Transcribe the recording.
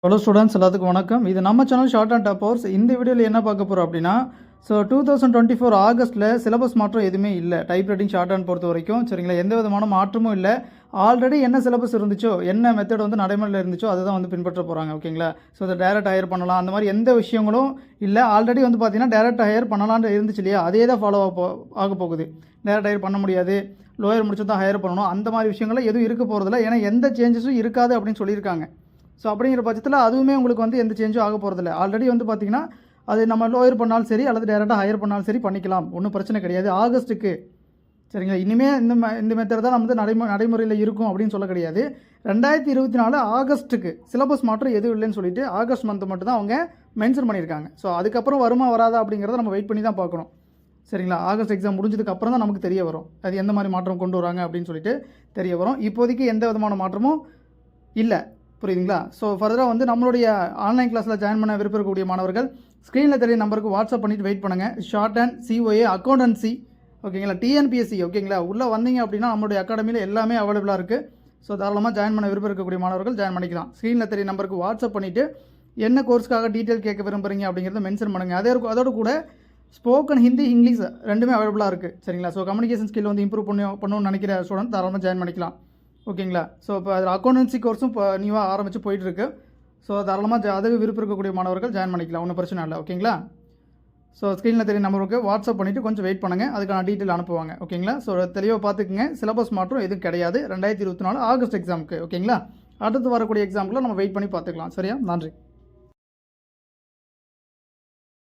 Hello students, எல்லாத்துக்கும் வணக்கம். இது நம்ம சேனல் ஷார்ட் அண்ட் டாப்பர்ஸ். இந்த வீடியோவில் என்ன பார்க்க போகிறோம் அப்படின்னா, 2024 ஆகஸ்ட்டில் சிலபஸ் மாற்றம் எதுவுமே இல்லை. டைப் ரைட்டிங் ஷார்ட் ஹேண்ட் பொறுத்த வரைக்கும் சரிங்களா, எந்த விதமான மாற்றமும் இல்லை. ஆல்ரெடி என்ன சிலபஸ் இருந்துச்சோ, என்ன மெத்தட் வந்து நடைமுறையில் இருந்துச்சோ அதை தான் வந்து பின்பற்ற போகிறாங்க. ஓகேங்களா, ஸோ அதை டேரக்ட் ஹையர் பண்ணலாம், அந்த மாதிரி எந்த விஷயங்களும் இல்லை. ஆல்ரெடி வந்து பார்த்தீங்கன்னா டேரக்ட் ஹையர் பண்ணலான்னு இருந்துச்சு இல்லையா, அதே தான் ஃபாலோ ஆக போகுது. டேரக்ட் ஹையர் பண்ண முடியாது, லோயர் முடிச்சு தான் ஹையர் பண்ணணும், அந்த மாதிரி விஷயங்கள்லாம் எதுவும் இருக்க போகிறதில்ல. ஏன்னா எந்த சேஞ்சஸும் இருக்காது அப்படின்னு சொல்லியிருக்காங்க. ஸோ அப்படிங்கிற பட்சத்தில் அதுவுமே உங்களுக்கு வந்து எந்த சேஞ்சும் ஆக போகிறதில்ல. ஆல்ரெடி வந்து பார்த்திங்கன்னா அது நம்ம லோயர் பண்ணாலும் சரி அல்லது டேரெக்டாக ஹையர் பண்ணாலும் சரி பண்ணிக்கலாம், ஒன்றும் பிரச்சனை கிடையாது. ஆகஸ்ட்டுக்கு சரிங்களா, இனிமேல் இந்த மெத்தட் தான் நம்ம வந்து நடைமுறையில் இருக்கும் அப்படின்னு சொல்ல கிடையாது. 2024 ஆகஸ்ட்டுக்கு சிலபஸ் மாற்றம் எதுவும் இல்லைன்னு சொல்லிட்டு ஆகஸ்ட் மந்த் மட்டும் தான் அவங்க மென்ஷன் பண்ணியிருக்காங்க. ஸோ அதுக்கப்புறம் வருமா வராதா அப்படிங்கிறத நம்ம வெயிட் பண்ணி தான் பார்க்கணும். சரிங்களா, ஆகஸ்ட் எக்ஸாம் முடிஞ்சதுக்கு அப்புறம் தான் நமக்கு தெரிய வரும் அது எந்த மாதிரி மாற்றம் கொண்டு வராங்க அப்படின்னு சொல்லிட்டு தெரிய வரும். இப்போதைக்கு எந்த விதமான மாற்றமும் இல்லை, புரியுதுங்களா? ஸோ ஃபர்தராக வந்து நம்மளுடைய ஆன்லைன் கிளாஸில் ஜாயின் பண்ண விருப்பம் இருக்கக்கூடிய மாணவர்கள் ஸ்க்ரீனில் தெரிய நம்பருக்கு வாட்ஸ்அப் பண்ணிவிட்டு வெயிட் பண்ணுங்கள். ஷார்ட் அண்ட் COA அக்கௌண்டன்சி, ஓகேங்களா, TNPSC, ஓகேங்களா, உள்ளே வந்தீங்க அப்படின்னா நம்மளுடைய அகாடமியில் எல்லாமே அவைலபிளாக இருக்குது. ஸோ தாராளமாக ஜாயின் பண்ண விருப்பம் இருக்கக்கூடிய மாணவர்கள் ஜாயின் பண்ணிக்கலாம். ஸ்க்ரீனில் தெரிய நம்பருக்கு வாட்ஸ்அப் பண்ணிவிட்டு என்ன கோர்ஸ்க்காக டீட்டெயில் கேட்க விரும்புகிறீங்க அப்படிங்கிறத மென்ஷன் பண்ணுங்கள். அதோடு கூட ஸ்போக்கன் ஹிந்தி, இங்கிலீஷ் ரெண்டுமே அவைலபிளாக இருக்குது. சரிங்களா, ஸோ கம்யூனிகேஷன் ஸ்கில் வந்து இம்ப்ரூவ் பண்ணணும்னு நினைக்கிற ஸ்டூடெண்ட் தாராளமாக ஜாயின் பண்ணிக்கலாம். ஓகேங்களா, ஸோ இப்போ அதில் அக்கௌண்டன்சி கோர்ஸும் இப்போ நியூவாக ஆரம்பித்து போயிட்டுருக்கு. ஸோ தாராளமாக அதுக்கு விருப்பம் இருக்கக்கூடிய மாணவர்கள் ஜாயின் பண்ணிக்கலாம், ஒன்றும் பிரச்சனை இல்லை. ஓகேங்களா, ஸோ ஸ்க்ரீனில் தெரிய நம்பருக்கு வாட்ஸ்அப் பண்ணிவிட்டு கொஞ்சம் வெயிட் பண்ணுங்கள், அதுக்கான டீட்டெயில் அனுப்புவாங்க. ஓகேங்களா, ஸோ தெளிவாக பார்த்துக்குங்க, சிலபஸ் மாற்றம் எதுவும் கிடையாது 2024 ஆகஸ்ட் எக்ஸாமுக்கு. ஓகேங்களா, அடுத்து வரக்கூடிய எக்ஸாமுக்குள்ள நம்ம வெயிட் பண்ணி பார்த்துக்கலாம். சரியா, நன்றி.